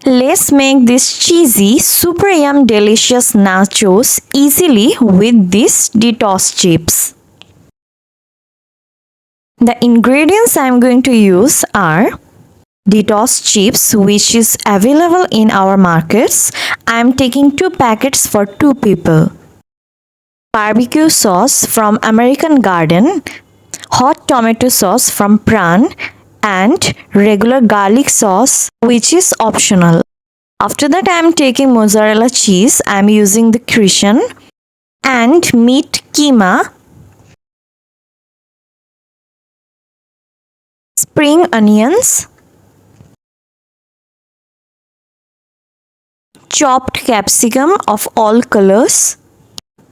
Let's make this cheesy, super yum delicious nachos easily with these Detos chips. The ingredients I am going to use are Detos chips, which is available in our markets. I am taking 2 packets for 2 people. Barbecue sauce from American Garden, hot tomato sauce from Pran, and regular garlic sauce, which is optional. After that, I am taking mozzarella cheese. I am using the Crucian and meat keema, spring onions, chopped capsicum of all colors,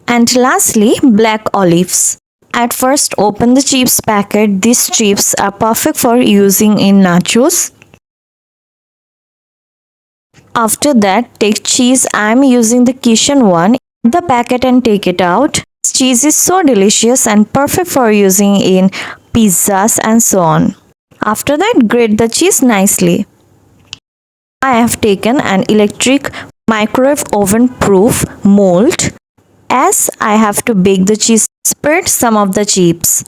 and lastly black olives. At first, open the chips packet. These chips are perfect for using in nachos. After that, take cheese. I am using the Cajun one. The packet and take it out. Cheese is so delicious and perfect for using in pizzas and so on. After that, grate the cheese nicely. I have taken an electric microwave oven proof mold. As I have to bake the cheese, spread some of the chips.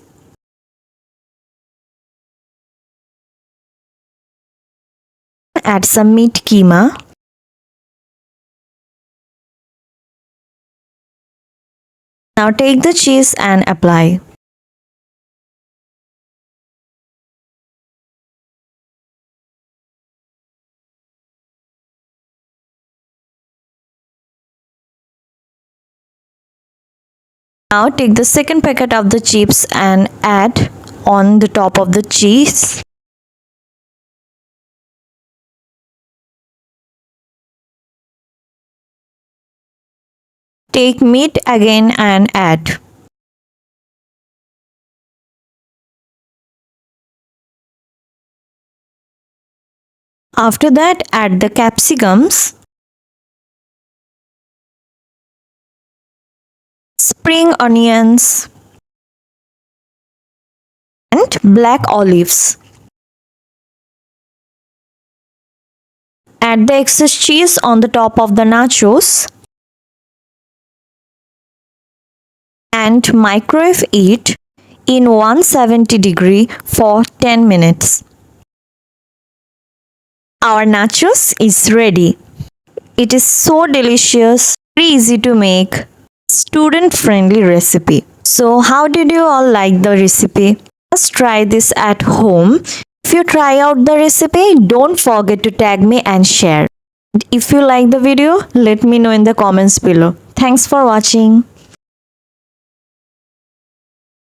Add some meat keema. Now take the cheese and apply. Now take the second packet of the chips and add on the top of the cheese. Take meat again and add. After that, add the capsicums, spring onions, and black olives. Add the excess cheese on the top of the nachos and microwave it in 170° for 10 minutes. Our nachos is ready. It is so delicious, very easy to make, student-friendly recipe. So how did you all like the recipe? Just try this at home. If you try out the recipe, don't forget to tag me and share. If you like the video, let me know in the comments below. Thanks for watching.